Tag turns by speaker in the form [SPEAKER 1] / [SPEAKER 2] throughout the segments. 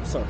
[SPEAKER 1] Sorry.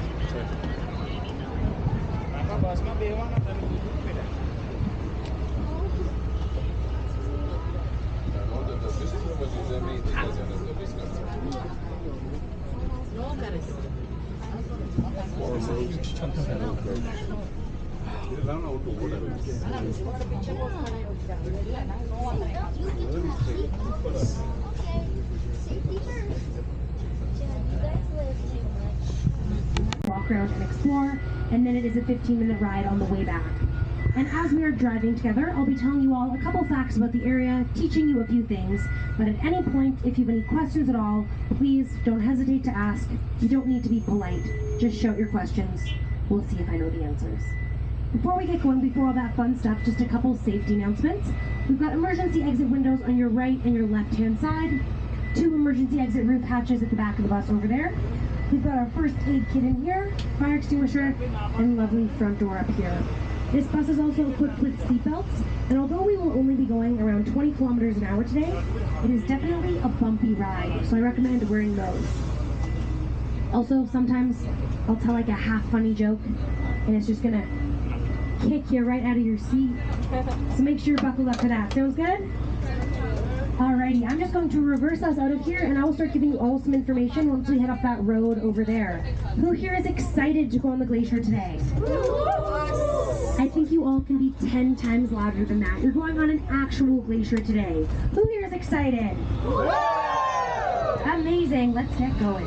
[SPEAKER 2] Walk around and explore, and then it is a 15-minute ride on the way back. And as we are driving together, I'll be telling you all a couple facts about the area, teaching you a few things, but at any point, if you have any questions at all, please don't hesitate to ask. You don't need to be polite, just shout your questions. We'll see if I know the answers. Before we get going, before all that fun stuff, just a couple safety announcements. We've got emergency exit windows on your right and your left-hand side, 2 emergency exit roof hatches at the back of the bus over there. We've got our first aid kit in here, fire extinguisher, and lovely front door up here. This bus is also equipped with seatbelts, and although we will only be going around 20 kilometers an hour today, it is definitely a bumpy ride, so I recommend wearing those. Also, sometimes I'll tell like a half funny joke, and it's just gonna kick you right out of your seat. So make sure you're buckled up for that. Sounds good? Alrighty, I'm just going to reverse us out of here, and I will start giving you all some information once we head up that road over there. Who here is excited to go on the glacier today? I think you all can be 10 times louder than that. You're going on an actual glacier today. Who here is excited? Amazing, let's get going.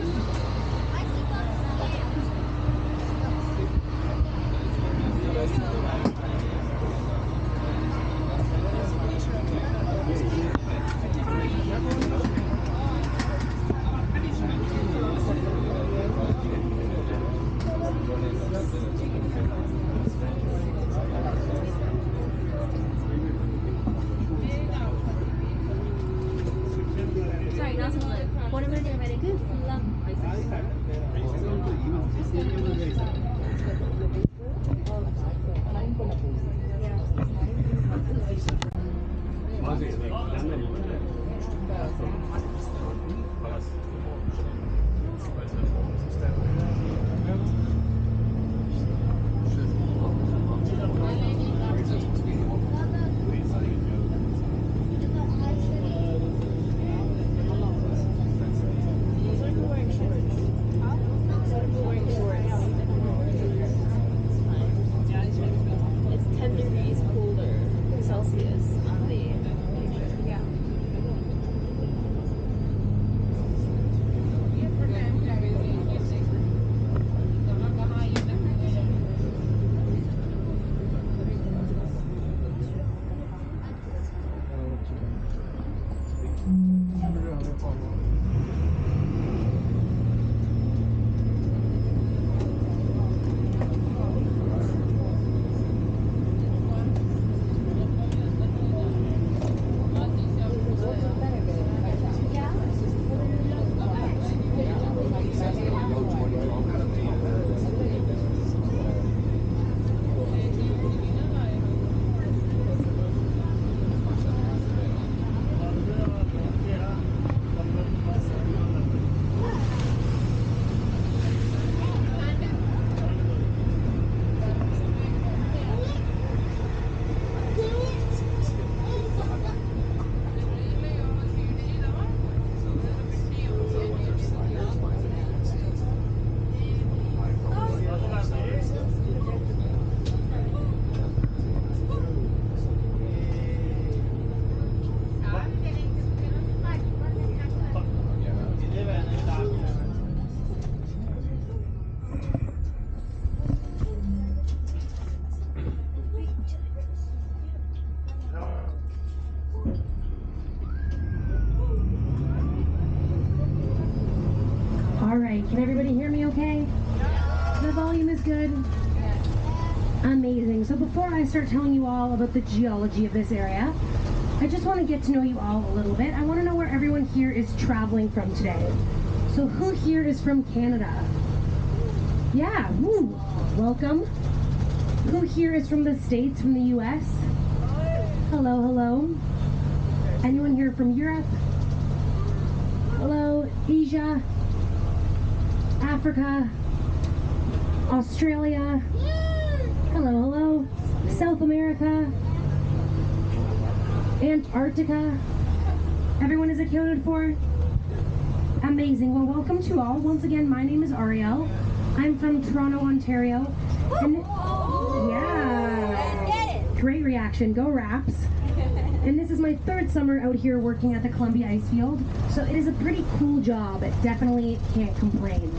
[SPEAKER 2] Can everybody hear me okay? The volume is good? Amazing. So before I start telling you all about the geology of this area, I just want to get to know you all a little bit. I want to know where everyone here is traveling from today. So who here is from Canada? Yeah, woo, welcome. Who here is from the States, from the US? Hello, hello. Anyone here from Europe? Hello, Asia? Africa, Australia, hello, hello, South America, Antarctica, everyone is accounted for? Amazing. Well, welcome to all. Once again, my name is Ariel. I'm from Toronto, Ontario. And yeah, great reaction. Go Raps. And this is my third summer out here working at the Columbia Icefield. So it is a pretty cool job. Definitely can't complain.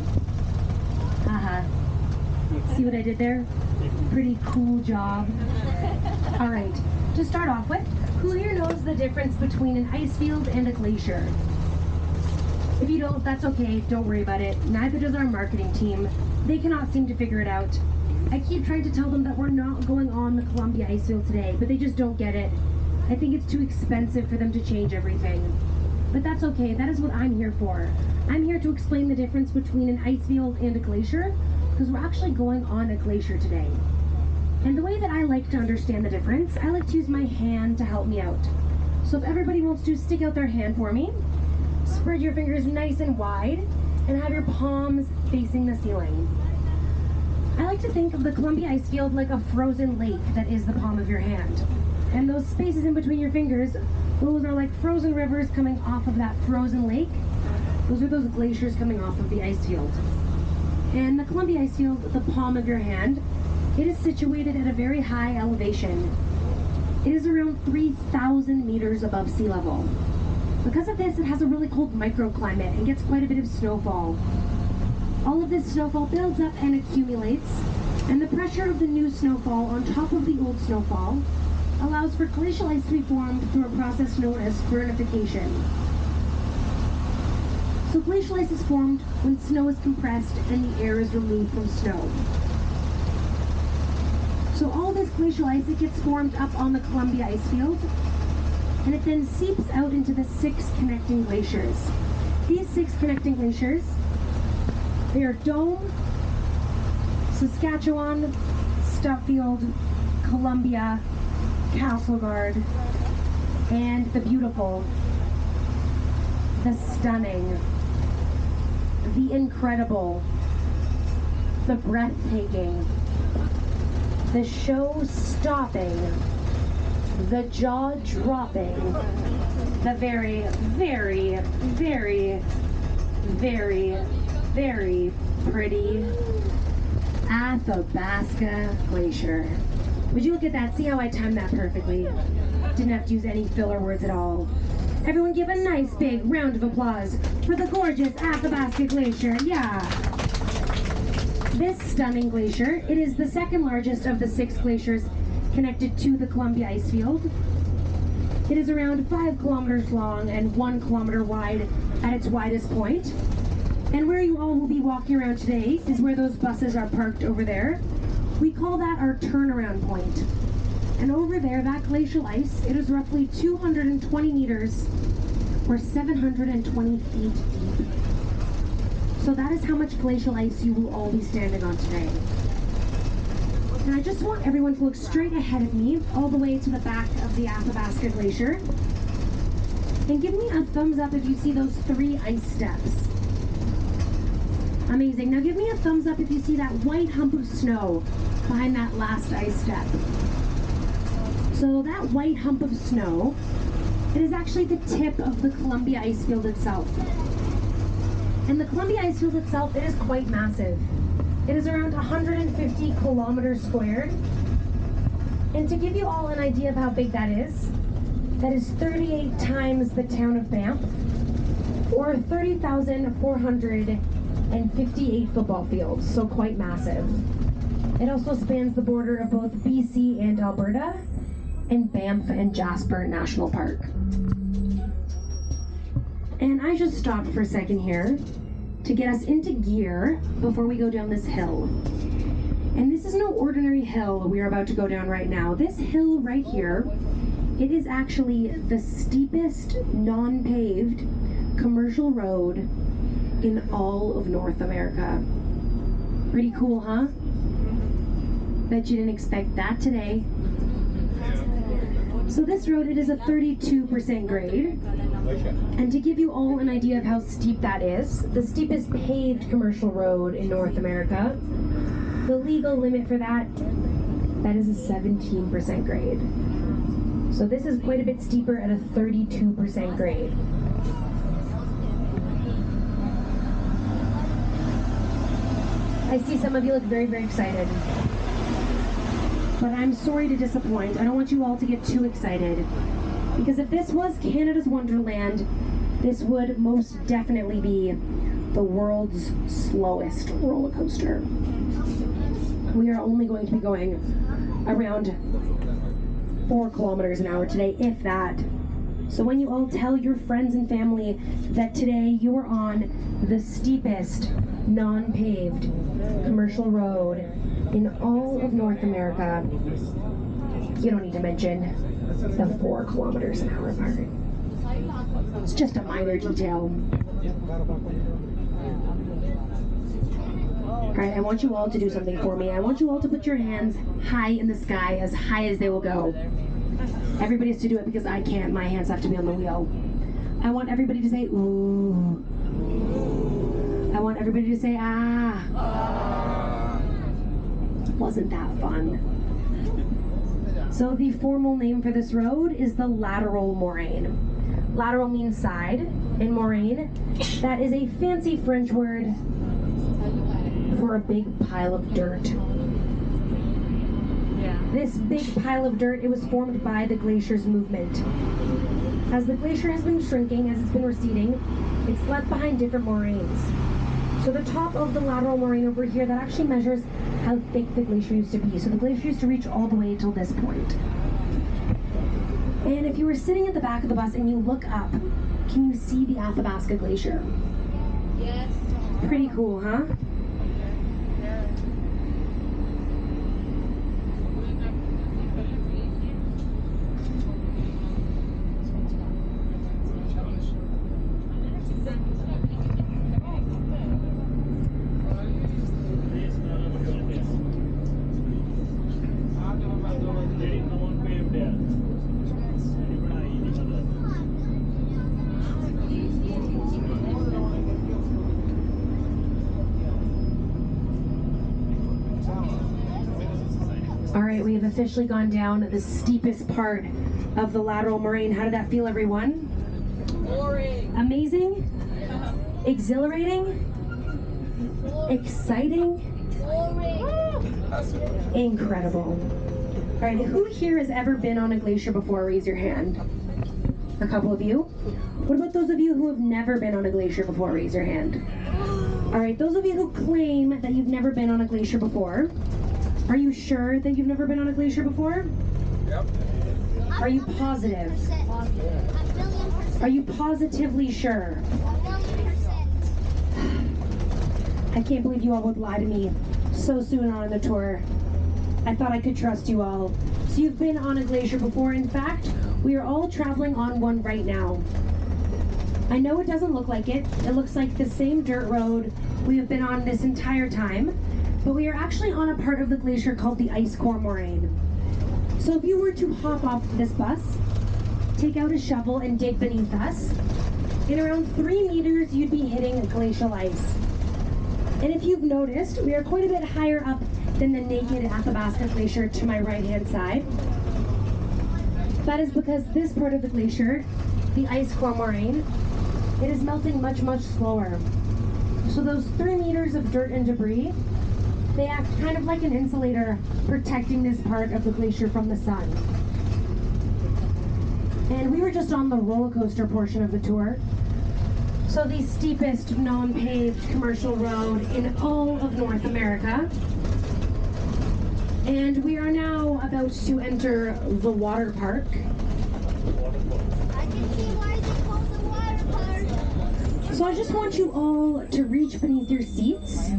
[SPEAKER 2] Haha. See what I did there? Pretty cool job. All right. To start off with, who here knows the difference between an ice field and a glacier? If you don't, that's okay, don't worry about it. Neither does our marketing team. They cannot seem to figure it out. I keep trying to tell them that we're not going on the Columbia Icefield today, but they just don't get it. I think it's too expensive for them to change everything. But that's okay, that is what I'm here for. I'm here to explain the difference between an ice field and a glacier, because we're actually going on a glacier today. And the way that I like to understand the difference, I like to use my hand to help me out. So if everybody wants to stick out their hand for me, spread your fingers nice and wide, and have your palms facing the ceiling. I like to think of the Columbia Icefield like a frozen lake that is the palm of your hand. And those spaces in between your fingers, those are like frozen rivers coming off of that frozen lake. Those are those glaciers coming off of the icefield. And the Columbia Icefield, the palm of your hand, it is situated at a very high elevation. It is around 3,000 meters above sea level. Because of this, it has a really cold microclimate and gets quite a bit of snowfall. All of this snowfall builds up and accumulates, and the pressure of the new snowfall on top of the old snowfall allows for glacial ice to be formed through a process known as sternification. So glacial ice is formed when snow is compressed and the air is removed from snow. So all this glacial ice, it gets formed up on the Columbia Icefield, and it then seeps out into the 6 connecting glaciers. These 6 connecting glaciers, they are Dome, Saskatchewan, Stuffield, Columbia, Castleguard, and the beautiful, the stunning, the incredible, the breathtaking, the show-stopping, the jaw-dropping, the very, very, very, very, very pretty Athabasca Glacier. Would you look at that? See how I timed that perfectly? Didn't have to use any filler words at all. Everyone give a nice big round of applause for the gorgeous Athabasca Glacier. Yeah. This stunning glacier, it is the second largest of the 6 glaciers connected to the Columbia Icefield. It is around 5 kilometers long and 1 kilometer wide at its widest point. And where you all will be walking around today is where those buses are parked over there. We call that our turnaround point. And over there, that glacial ice, it is roughly 220 meters or 720 feet deep. So that is how much glacial ice you will all be standing on today. And I just want everyone to look straight ahead of me, all the way to the back of the Athabasca Glacier. And give me a thumbs up if you see those 3 ice steps. Amazing. Now give me a thumbs up if you see that white hump of snow behind that last ice step. So that white hump of snow, it is actually the tip of the Columbia Icefield itself. And the Columbia Icefield itself, it is quite massive. It is around 150 kilometers squared. And to give you all an idea of how big that is 38 times the town of Banff, or 30,458 football fields, so quite massive. It also spans the border of both BC and Alberta, and Banff and Jasper National Park. And I just stopped for a second here to get us into gear before we go down this hill. And this is no ordinary hill we are about to go down right now. This hill right here, it is actually the steepest non-paved commercial road in all of North America. Pretty cool, huh? Bet you didn't expect that today. So this road, it is a 32% grade. And to give you all an idea of how steep that is, the steepest paved commercial road in North America, The legal limit for that is a 17% grade. So this is quite a bit steeper at a 32% grade. I see some of you look very, very excited. But I'm sorry to disappoint. I don't want you all to get too excited. Because if this was Canada's Wonderland, this would most definitely be the world's slowest roller coaster. We are only going to be going around 4 kilometers an hour today, if that. So when you all tell your friends and family that today you are on the steepest non-paved commercial road in all of North America, you don't need to mention the 4 kilometers an hour part. It's just a minor detail. Alright, I want you all to do something for me. I want you all to put your hands high in the sky, as high as they will go. Everybody has to do it because I can't. My hands have to be on the wheel. I want everybody to say, ooh. I want everybody to say, ah. Wasn't that fun? So the formal name for this road is the lateral moraine. Lateral means side, and moraine, that is a fancy French word for a big pile of dirt. This big pile of dirt, it was formed by the glacier's movement. As the glacier has been shrinking, as it's been receding, it's left behind different moraines. So the top of the lateral moraine over here, that actually measures how thick the glacier used to be. So the glacier used to reach all the way till this point. And if you were sitting at the back of the bus and you look up, can you see the Athabasca Glacier?
[SPEAKER 1] Yes.
[SPEAKER 2] Pretty cool, huh? All right, we have officially gone down the steepest part of the lateral moraine. How did that feel, everyone?
[SPEAKER 1] Boring.
[SPEAKER 2] Amazing? Exhilarating? Exciting?
[SPEAKER 1] Boring.
[SPEAKER 2] Incredible. All right, who here has ever been on a glacier before? Raise your hand. A couple of you. What about those of you who have never been on a glacier before? Raise your hand. All right, those of you who claim that you've never been on a glacier before, are you sure that you've never been on a glacier before?
[SPEAKER 3] Yep.
[SPEAKER 2] Are you positive? Are you positively sure? I can't believe you all would lie to me so soon on the tour. I thought I could trust you all. So you've been on a glacier before. In fact, we are all traveling on one right now. I know it doesn't look like it. It looks like the same dirt road we have been on this entire time. But we are actually on a part of the glacier called the ice core moraine. So if you were to hop off this bus, take out a shovel and dig beneath us, in around 3 meters you'd be hitting glacial ice. And if you've noticed, we are quite a bit higher up than the naked Athabasca Glacier to my right-hand side. That is because this part of the glacier, the ice core moraine, it is melting much, much slower. So those 3 meters of dirt and debris, they act kind of like an insulator protecting this part of the glacier from the sun. And we were just on the roller coaster portion of the tour. So the steepest non-paved commercial road in all of North America. And we are now about to enter the water park.
[SPEAKER 1] I can see why they call the water park.
[SPEAKER 2] So I just want you all to reach beneath your seats.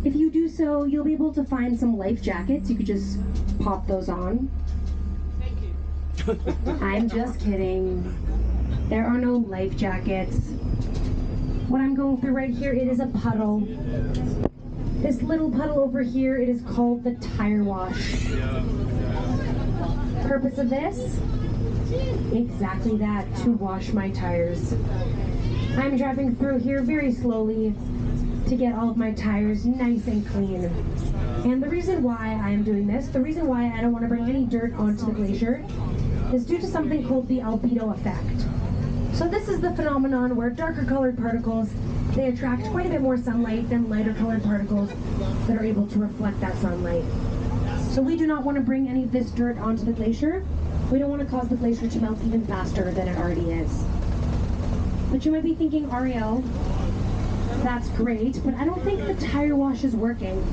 [SPEAKER 2] If you do so, you'll be able to find some life jackets. You could just pop those on.
[SPEAKER 1] Thank you.
[SPEAKER 2] I'm just kidding. There are no life jackets. What I'm going through right here, it is a puddle. This little puddle over here, it is called the tire wash. Purpose of this? Exactly that, to wash my tires. I'm driving through here very slowly to to get all of my tires nice and clean. And the reason why I am doing this, the reason why I don't want to bring any dirt onto the glacier, is due to something called the albedo effect. So this is the phenomenon where darker colored particles, they attract quite a bit more sunlight than lighter colored particles that are able to reflect that sunlight. So we do not want to bring any of this dirt onto the glacier. We don't want to cause the glacier to melt even faster than it already is. But you might be thinking, Ariel, that's great, but I don't think the tire wash is working.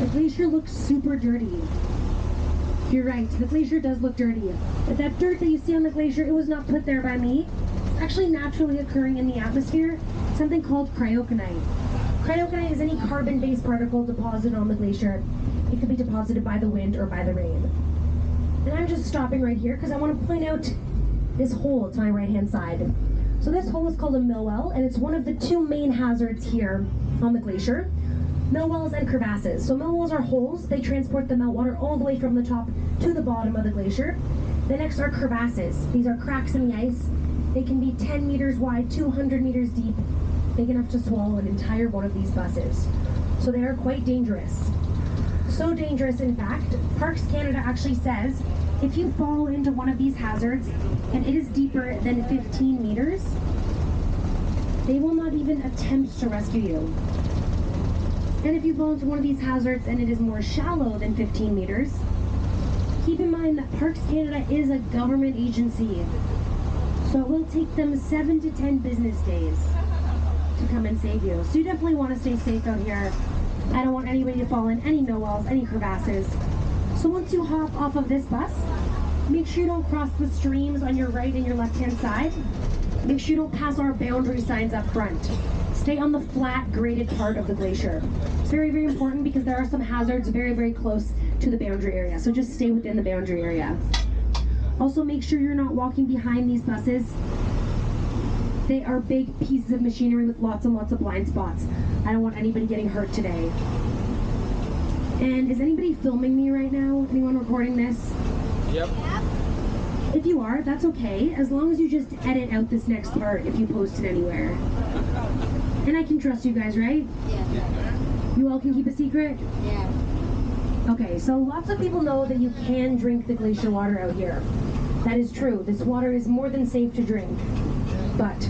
[SPEAKER 2] The glacier looks super dirty. You're right, the glacier does look dirty. But that dirt that you see on the glacier, it was not put there by me. It's actually naturally occurring in the atmosphere, something called cryoconite. Cryoconite is any carbon-based particle deposited on the glacier. It could be deposited by the wind or by the rain. And I'm just stopping right here because I want to point out this hole to my right-hand side. So this hole is called a millwell, and it's one of the two main hazards here on the glacier. Millwells and crevasses. So millwells are holes. They transport the meltwater all the way from the top to the bottom of the glacier. The next are crevasses. These are cracks in the ice. They can be 10 meters wide, 200 meters deep, big enough to swallow an entire one of these buses. So they are quite dangerous. So dangerous, in fact, Parks Canada actually says if you fall into one of these hazards and it is deeper than 15 meters, they will not even attempt to rescue you. And if you fall into one of these hazards and it is more shallow than 15 meters, keep in mind that Parks Canada is a government agency. So it will take them 7 to 10 business days to come and save you. So you definitely want to stay safe out here. I don't want anybody to fall in any millwells, any crevasses. So once you hop off of this bus, make sure you don't cross the streams on your right and your left-hand side. Make sure you don't pass our boundary signs up front. Stay on the flat, graded part of the glacier. It's very, very important because there are some hazards very, very close to the boundary area. So just stay within the boundary area. Also, make sure you're not walking behind these buses. They are big pieces of machinery with lots and lots of blind spots. I don't want anybody getting hurt today. And is anybody filming me right now? Anyone recording this?
[SPEAKER 3] Yep.
[SPEAKER 2] If you are, that's okay, as long as you just edit out this next part if you post it anywhere. And I can trust you guys, right?
[SPEAKER 1] Yeah.
[SPEAKER 2] You all can keep a secret?
[SPEAKER 1] Yeah.
[SPEAKER 2] Okay, so lots of people know that you can drink the glacier water out here. That is true. This water is more than safe to drink. But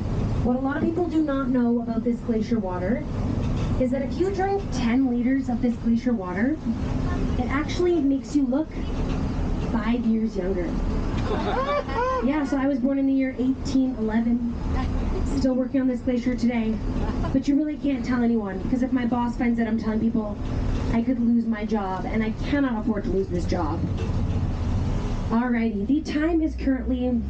[SPEAKER 2] what a lot of people do not know about this glacier water is that if you drink 10 liters of this glacier water, it actually makes you look 5 years younger. Yeah, so I was born in the year 1811. Still working on this glacier today. But you really can't tell anyone, because if my boss finds out I'm telling people, I could lose my job, and I cannot afford to lose this job. Alrighty, the time is currently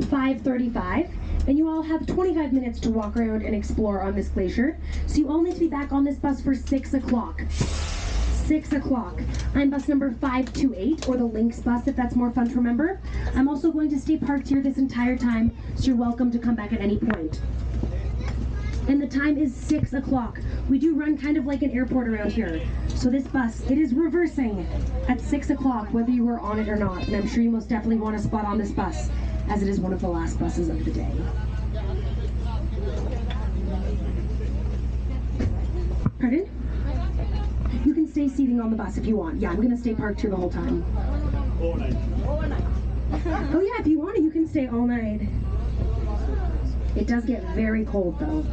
[SPEAKER 2] 5:35, and you all have 25 minutes to walk around and explore on this glacier. So you all need to be back on this bus for 6 o'clock. 6 o'clock. I'm bus number 528, or the Lynx bus if that's more fun to remember. I'm also going to stay parked here this entire time, so you're welcome to come back at any point. And the time is 6 o'clock. We do run kind of like an airport around here. So this bus, it is reversing at 6 o'clock, whether you were on it or not. And I'm sure you most definitely want a spot on this bus, as it is one of the last buses of the day. Pardon? You can stay seating on the bus if you want. Yeah, I'm going to stay parked here the whole time.
[SPEAKER 3] Overnight.
[SPEAKER 2] Oh yeah, if you want it, you can stay all night. It does get very cold though.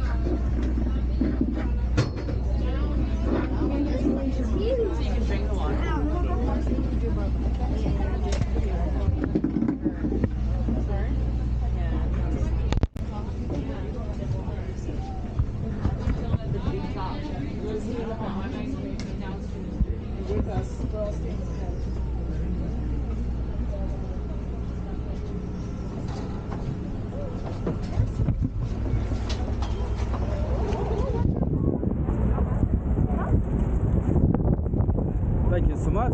[SPEAKER 3] Thank you so much.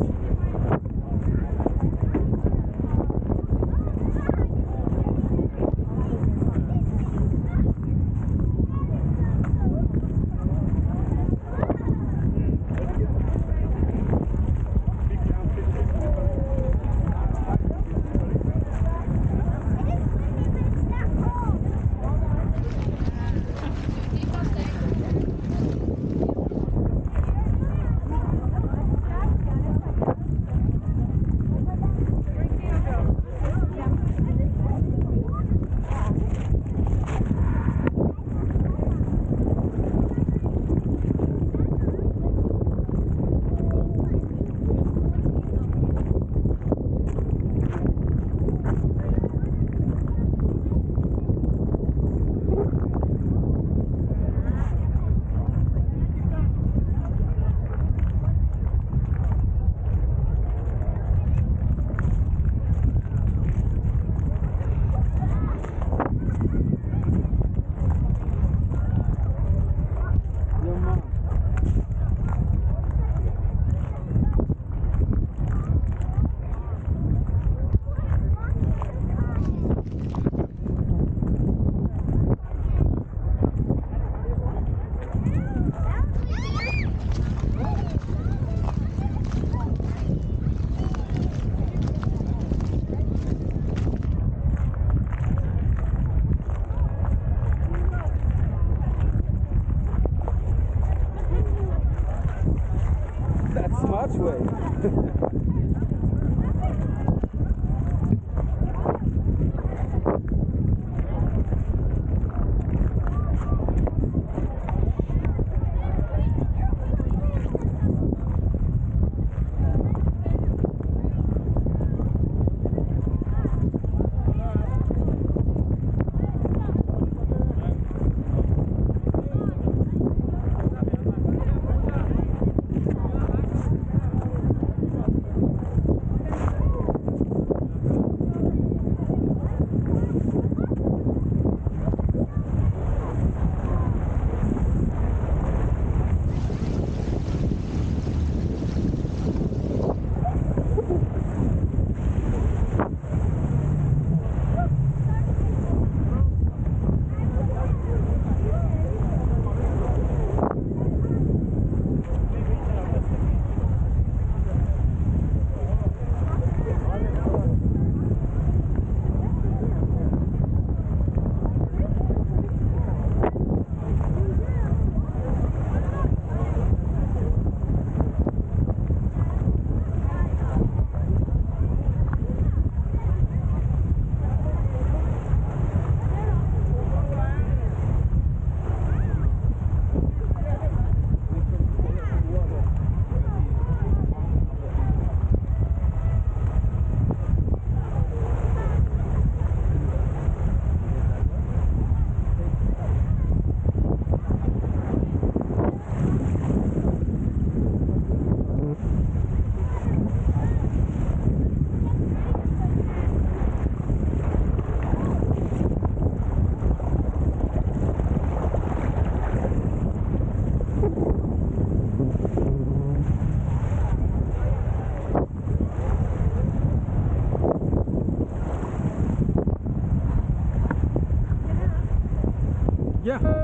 [SPEAKER 3] Yeah.